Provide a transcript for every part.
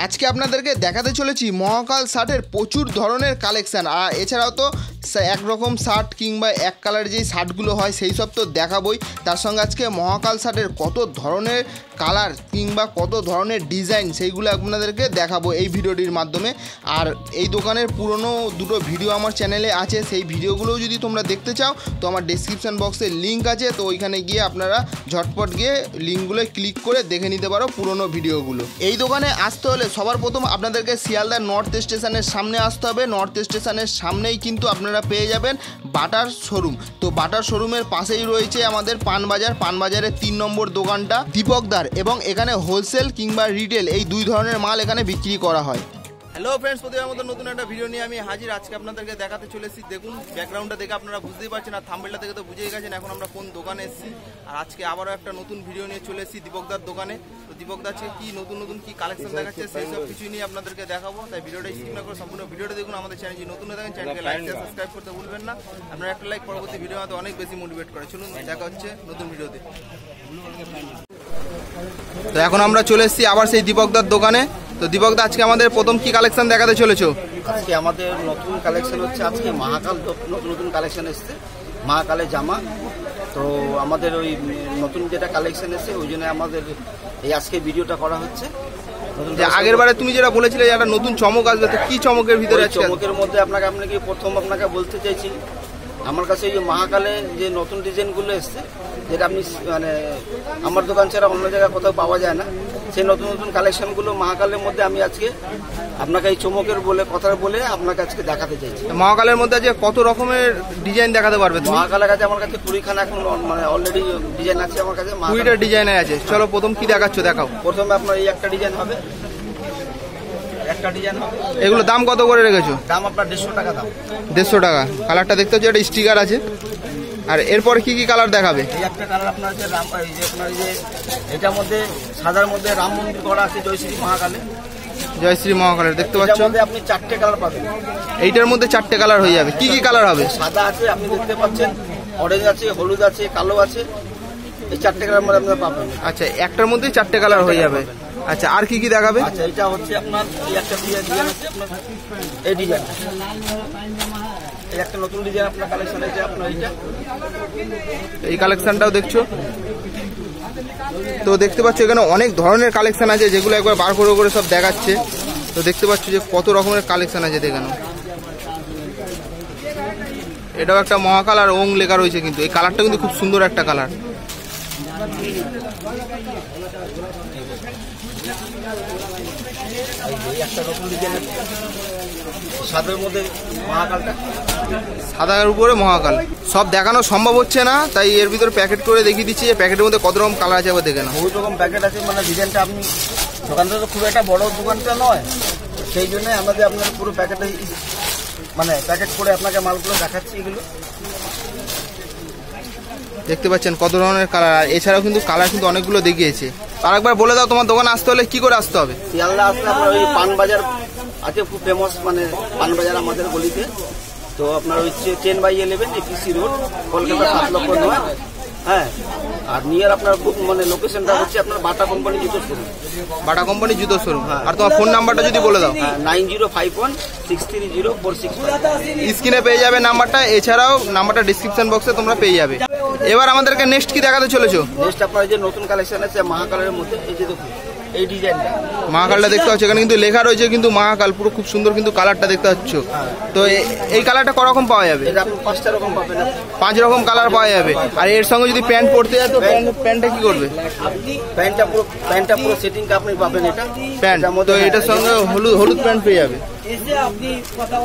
আজকে আপনাদেরকে দেখাতে চলেছি মহাকাল শার্টের প্রচুর ধরনের কালেকশান। আর এছাড়াও তো একরকম শার্ট কিংবা এক কালারের যেই শার্টগুলো হয় সেই সব তো দেখাবই। তার সঙ্গে আজকে মহাকাল শার্টের কত ধরনের কালার কিংবা কত ধরনের ডিজাইন সেইগুলো আপনাদেরকে দেখাবো এই ভিডিওটির মাধ্যমে। আর এই দোকানের পুরনো দুটো ভিডিও আমার চ্যানেলে আছে, সেই ভিডিওগুলোও যদি তোমরা দেখতে চাও তো আমার ডেসক্রিপশান বক্সে লিঙ্ক আছে, তো ওইখানে গিয়ে আপনারা ঝটপট গিয়ে লিঙ্কগুলো ক্লিক করে দেখে নিতে পারো পুরনো ভিডিওগুলো। এই দোকানে আসতে হলে সবার প্রথম আপনাদেরকে শিয়ালদা নর্থ স্টেশনের সামনে আসতে হবে। নর্থ স্টেশনের সামনেই কিন্তু আপনারা পেয়ে যাবেন বাটার শোরুম। তো বাটার শোরুমের পাশেই রয়েছে আমাদের পানবাজার। পানবাজারের 3 নম্বর দোকানটা দীপকদার, এবং এখানে হোলসেল কিংবা রিটেল এই দুই ধরনের মাল এখানে বিক্রি করা হয়। হ্যালো ফ্রেন্ডস, প্রতিবার মতো নতুন একটা ভিডিও নিয়ে আমি হাজির। আজকে আপনাদেরকে দেখাতে চলেছি, দেখুন ব্যাকগ্রাউন্ডটা দেখে আপনারা বুঝতেই পারছেন, আর থাম্বনেলটা দেখে তো বুঝেই গেছেন এখন আমরা কোন দোকানে এসেছি। আর আজকে আবারও একটা নতুন ভিডিও নিয়ে চলে এসেছি দীপকদার দোকানে। তো দীপকদার আজকে কি নতুন কি কালেকশন দেখাচ্ছে সেই সব কিছু নিয়ে আপনাদেরকে দেখাবো। তাই ভিডিওটা স্কিপ না করে সম্পূর্ণ ভিডিওটা দেখুন। আমাদের চ্যানেল যদি নতুন হয়ে থাকেন চ্যানেলকে লাইক শেয়ার সাবস্ক্রাইব করতে ভুলবেন না। আপনারা একটা লাইক পরবর্তী ভিডিও আমাদের অনেক বেশি মোটিভেট করে। চলুন দেখা হচ্ছে নতুন ভিডিওতে। তো এখন আমরা চলে এসেছি আবার সেই দীপকদার দোকানে। তো দীপকদা, আজকে আমাদের প্রথম কি কালেকশন দেখাতে চলেছো? আজকে আমাদের নতুন কালেকশন হচ্ছে, আজকে মহাকাল নতুন কালেকশন এসছে, মহাকালের জামা। তো আমাদের ওই নতুন যেটা কালেকশন এসছে ওই জন্য আমাদের এই আজকে ভিডিওটা করা হচ্ছে। আগের বারে তুমি যেটা বলেছিলে একটা নতুন চমক আসবে, তো কি চমকের ভিতরে? চমকের মধ্যে আপনাকে প্রথম বলতে চাইছি, আমার কাছে এই যে মহাকালে যে নতুন ডিজাইনগুলো এসছে, যেটা আপনি মানে আমার দোকান ছাড়া অন্য জায়গায় কোথাও পাওয়া যায় না, সেই নতুন কালেকশনগুলো মহাকালের মধ্যে আমি আজকে আপনাকে এই চমকের কথা বলে আপনাকে আজকে দেখাতে চাইছি। মহাকালের মধ্যে আজকে কত রকমের ডিজাইন দেখাতে পারবে? মহাকালের কাছে আমার কাছে 20খানা এখন মানে অলরেডি ডিজাইন আছে আমার কাছে। 20টা ডিজাইন আছে। চলো প্রথম কি দেখাচ্ছ দেখাও। প্রথমে আপনার এই একটা ডিজাইন হবে, একটা ডিজাইন হবে। এগুলো দাম কত করে রেখেছো? দাম আপনার 150 টাকা দাম। 150 টাকা। কালারটা দেখতে হচ্ছে একটা স্টিকার আছে। আর এরপরে কি কি কালার দেখাবে? এই একটা কালার আপনার যে আপনার যে এটার মধ্যে সাদার মধ্যে রাম মন্দির করা আছে, জয়শ্রী মহাকালে। জয়শ্রী মহাকালের দেখতে পাচ্ছ, আপনি 4টে কালার পাবেন। এইটার মধ্যে 4টে কালার হয়ে যাবে। কি কি কালার হবে? সাদা আছে, আপনি দেখতে পাচ্ছেন, অরেঞ্জ আছে, হলুদ আছে, কালো আছে। এই 4টে কালার মধ্যে আপনারা পাবেন। আচ্ছা, একটার মধ্যে 4টে কালার হয়ে যাবে। আচ্ছা, আর কি কি দেখাবে? আচ্ছা, এটা হচ্ছে আপনার এই একটা ডিজাইন আছে, আপনার এই ডিজাইন, এই একটা নতুন ডিজাইন আপনার কালেকশন আছে আপনার এইটা। এই কালেকশনটাও দেখছো তো, দেখতে পাচ্ছ এখানে অনেক ধরনের কালেকশন আছে, যেগুলো একবার বার করে সব দেখাচ্ছে। তো দেখতে পাচ্ছ যে কত রকমের কালেকশন আছে দেখানো। এটাও একটা মহাকাল আর ওং লেখা রয়েছে, কিন্তু এই কালারটা কিন্তু খুব সুন্দর একটা কালার। সাদার উপরে মহাকাল সব দেখানো সম্ভব হচ্ছে না, তাই এর ভিতরে প্যাকেট করে দেখিয়ে দিচ্ছি যে প্যাকেটের মধ্যে কত রকম কালার আছে। আবার দেখে না, বহু রকম প্যাকেট আছে। মানে ডিজাইনটা আপনি দোকানটা তো খুব একটা বড় দোকানটা নয়, সেই জন্য আমাদের আপনার পুরো প্যাকেটে মানে প্যাকেট করে আপনাকে মালগুলো দেখাচ্ছি। এগুলো দেখতে পাচ্ছেন কত ধরনের কালার। আর এছাড়াও কিন্তু কালার কিন্তু অনেকগুলো দেখিয়েছে। আর একবার বলে দাও তোমার দোকানে আসতে হলে কি করে আসতে হবে? শিয়ালদা আসলে আপনার ওই পানবাজার আছে, খুব ফেমাস মানে পানবাজার আমাদের গলিতে। তো আপনার ওই 10/11 এপিসি রোড, কলকাতা 7,09,। হ্যাঁ, আর নিয়ার আপনার মানে লোকেশনটা হচ্ছে আপনার বাটা কোম্পানি জুতো শোরুম। বাটা কোম্পানি জুতো শোরুম। আর তোমার ফোন নাম্বারটা যদি বলে দাও। 9051630465। স্ক্রিনে পেয়ে যাবে নাম্বারটা, এছাড়াও নাম্বারটা ডিসক্রিপশন বক্সে তোমরা পেয়ে যাবে। এবার আমাদেরকে নেক্সট কি দেখাতে চলেছো? নেক্সট আপনার যে নতুন কালেকশন আছে মহাকালের মধ্যে, এই যে দেখুন এই ডিজাইনটা, মহাকালটা দেখতে পাচ্ছ, এখানে কিন্তু লেখা রয়েছে কিন্তু মহাকাল, পুরো খুব সুন্দর কিন্তু কালারটা দেখতে পাচ্ছ। তো এই কালারটা করকম পাওয়া যাবে? এটা আপনি 5টা রকম পাবেন, 5 রকম কালার পাওয়া যাবে। আর এর সঙ্গে যদি প্যান্ট পরতে যায় তো প্যান্টটা কি করবে? প্যান্টটা পুরো সেটিংটা আপনি পাবেন। এটা প্যান্ট, তো এটার সঙ্গে হলুদ প্যান্ট পেয়ে যাবে।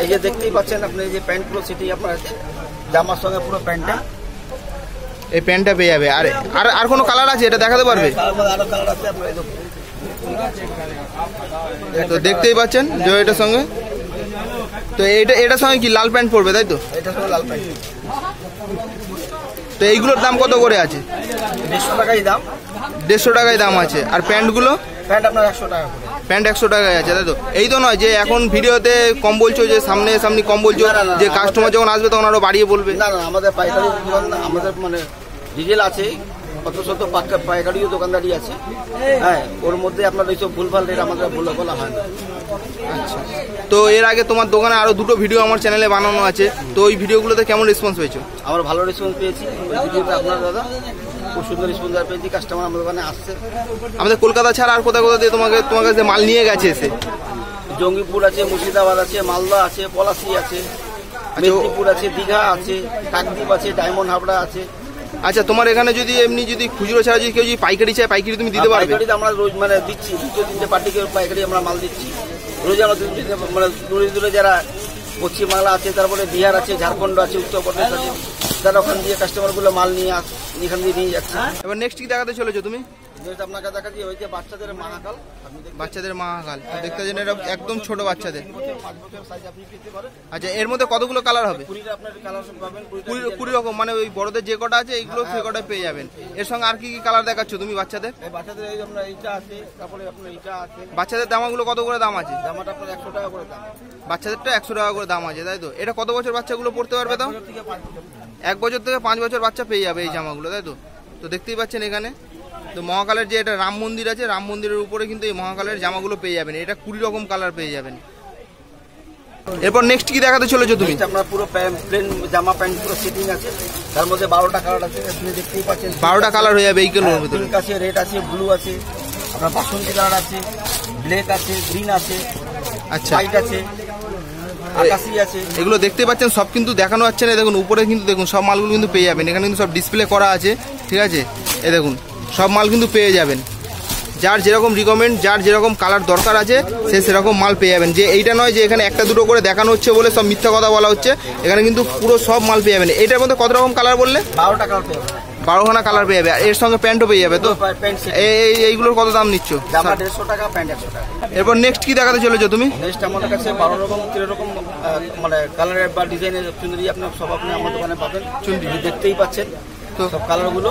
এই যে দেখতেই পাচ্ছেন আপনি, এই যে প্যান্ট পুরো সেটিং আপনার আছে, জামার সঙ্গে পুরো প্যান্টটা, এই প্যান্টটা পেয়ে যাবে। আর কোনো কালার আছে এটা দেখাতে পারবে? আরো কালার আছে আপনার, তো দেখতেই পাচ্ছেন যে এটার সঙ্গে, তো এটার সঙ্গে কি লাল প্যান্ট পরবে তাই তো? এটার সঙ্গে লাল প্যান্ট। তো এইগুলোর দাম কত করে আছে? 150 টাকাই দাম। 150 টাকায় দাম আছে। আর প্যান্টগুলো? প্যান্ট আপনার 100 টাকা করে। প্যান্ট 100 টাকায় আছে তাই তো? এই তো নয় যে এখন ভিডিওতে কম বলছো, যে সামনে কম বলছো, যে কাস্টমার যখন আসবে তখন আরো বাড়িয়ে বলবে। না, আমাদের পাইকারি দোকান, আমাদের মানে ডিটেল আছে, শত পাইকারিও দোকানদারি আছে। হ্যাঁ, ওর মধ্যে আপনার এইসব ভুলভাল রেট আমাদের বলা হয় না। আচ্ছা, তো এর আগে তোমার দোকানে আরো দুটো ভিডিও আমার চ্যানেলে বানানো আছে, তো ওই ভিডিওগুলোতে কেমন রেসপন্স পেয়েছো? আমরা ভালো রেসপন্স পেয়েছি ওই ভিডিওতে। আপনার দাদা খুব সুন্দর রেসপন্স পেয়েছি, কাস্টমার আমাদের দোকানে আসছে। আমাদের কলকাতা ছাড়া আর কোথায় কোথায় তোমার কাছে মাল নিয়ে গেছে এসে? জঙ্গিপুর আছে, মুর্শিদাবাদ আছে, মালদা আছে, পলাশি আছে, মেদিনীপুর আছে, দীঘা আছে, কাকদ্বীপ আছে, ডায়মন্ড হাবড়া আছে। আচ্ছা, তোমার এখানে যদি এমনি যদি খুচরো ছাড়া যদি কেউ যদি পাইকারি চায়, পাইকারি তুমি দিতে পারবে? পাইকারি আমরা রোজ মানে দিচ্ছি, 2-3টে পার্টিকে পাইকারি আমরা মাল দিচ্ছি রোজ। আমরা মানে দূরে দূরে যারা পশ্চিমবাংলা আছে, তারপরে বিহার আছে, ঝাড়খণ্ড আছে, উত্তরপ্রদেশ আছে, তারা ওখান দিয়ে কাস্টমারগুলো মাল নিয়ে এখান দিয়ে নিয়ে যাচ্ছে। এবার নেক্সট কি দেখাতে চলেছো তুমি? আপনাকে দেখাচ্ছি হয়েছে বাচ্চাদের মহাকাল। বাচ্চাদের মহাকাল দেখতে পাচ্ছেন, এটা একদম ছোট বাচ্চাদের। 5 বছর সাইজ আপনি পেতে পারেন। আচ্ছা, এর মধ্যে কতগুলো কালার হবে? 20 আপনার কালার পাবেন, 20 রকম, মানে ওই বড়দের যে কটা আছে এইগুলো সে কটাই পেয়ে যাবেন। এর সঙ্গে আর কি কি কালার দেখাচ্ছ তুমি বাচ্চাদের? এই বাচ্চাদের এই আপনার এইটা আছে, তারপরে আপনার এইটা আছে। বাচ্চাদের জামাগুলো কত করে দাম আছে? জামাটা আপনার 100 টাকা করে দাম। বাচ্চাদেরটা 100 টাকা করে দাম আছে, তাই তো? এটা কত বছর বাচ্চাগুলো পড়তে পারবে? তাও 1 বছর থেকে 5 বছর বাচ্চা পেয়ে যাবে এই জামাগুলো, তাই তো? তো দেখতেই পাচ্ছেন এখানে তো মহাকালের যে এটা রাম মন্দির আছে, রাম মন্দিরের উপরে কিন্তু এই মহাকালের জামাগুলো পেয়ে যাবেন। এটা 20 রকম কালার পেয়ে যাবেন। এরপর নেক্সট কি দেখাতে চলেছো তুমি? আপনার পুরো প্লেন জামা প্যান্ট পুরো সেটিং আছে, তার মধ্যে 12টা কালার আছে, আপনি দেখতেই পাচ্ছেন। 12টা কালার হয়ে যাবে এইগুলোর ভিতরে। পিঙ্ক আছে, রেড আছে, ব্লু আছে, আপনার বাসন্তী কালার আছে, ব্ল্যাক আছে, গ্রিন আছে, আচ্ছা, হোয়াইট আছে, আকাশি আছে। এগুলো দেখতে পাচ্ছেন সব কিন্তু দেখানো যাচ্ছে না, দেখুন উপরে কিন্তু দেখুন সব মালগুলো কিন্তু পেয়ে যাবেন। এখানে কিন্তু সব ডিসপ্লে করা আছে, ঠিক আছে? এ দেখুন সব মাল কিন্তু পেয়ে যাবেন। যার যেরকম রিকমেন্ড, যার যেরকম কালার দরকার আছে সে সেরকম মাল পেয়ে যাবেন। যে এইটা নয় যে এখানে একটা দুটো করে দেখানো হচ্ছে বলে সব মিথ্যা কথা বলা হচ্ছে, এখানে কিন্তু পুরো সব মাল পেয়ে যাবেন। এইটার মধ্যে কত রকম কালার বললে? 12টা কালার পেয়ে যাবেন। 12খানা কালার পেয়ে যাবে। এর সঙ্গে প্যান্টও পেয়ে যাবে তো? এইগুলোর কত দাম নিচ্ছ? জামা 150 টাকা, প্যান্ট 100 টাকা। এরপর নেক্সট কি দেখাতে চলেছো তুমি? নেক্সট আমাদের কাছে 12 রকম 13 রকম মানে কালারের বা ডিজাইনের চুনরি আপনার সব আপনি আমার দোকানে পাবেন। চুনরি দেখতেই পাচ্ছেন তো সব কালারগুলো।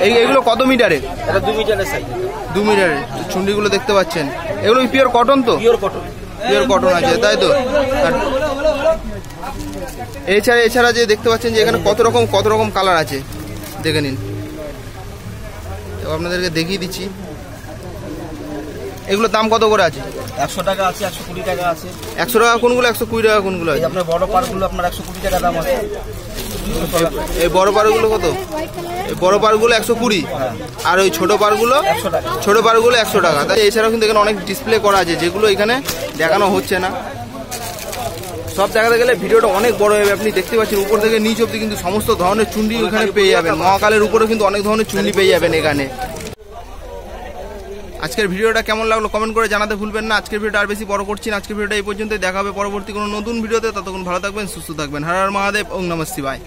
এইগুলো কত মিটারের? এটা 2 মিটারের সাইজ। 2 মিটারের চুনরিগুলো দেখতে পাচ্ছেন। এগুলো পিওর কটন তো? Pure cotton. পিওর কটন আছে, তাই তো? আর এছাড়া যে দেখতে পাচ্ছেন যে এখানে কত রকম কালার আছে, দেখে নিন। আপনাদেরকে দেখিয়ে দিচ্ছি এগুলোর দাম কত করে আছে। 100 টাকা আছে, 120 টাকা আছে। 100 টাকা কোনগুলো, 120 টাকা কোনগুলো আছে? আপনার বড় পারগুলো আপনার 120 টাকা দাম আছে। এই বড় পারগুলো কত? এই বড় পারগুলো 120, আর ওই ছোট পারগুলো 100 টাকা। ছোট পারগুলো 100 টাকা। তাই এছাড়াও কিন্তু এখানে অনেক ডিসপ্লে করা আছে যেগুলো এখানে দেখানো হচ্ছে না। সব দেখাতে গেলে ভিডিওটা অনেক বড় হবে। আপনি দেখতে পাচ্ছেন উপর থেকে নিচ অব্দি কিন্তু সমস্ত ধরনের চুন্ডি এখানে পেয়ে যাবেন। মহাকালের উপরে কিন্তু অনেক ধরনের চুন্ডি পেয়ে যাবেন এখানে। আজকের ভিডিওটা কেমন লাগলো কমেন্ট করে জানাতে ভুলবেন না। আজকের ভিডিওটা আর বেশি বড় করছি না। আজকের ভিডিওটা এই পর্যন্তই। দেখা হবে পরবর্তী কোনো নতুন ভিডিওতে। ততক্ষণ ভালো থাকবেন, সুস্থ থাকবেন। হর হর মহাদেব, ওম নমঃ শিবায়।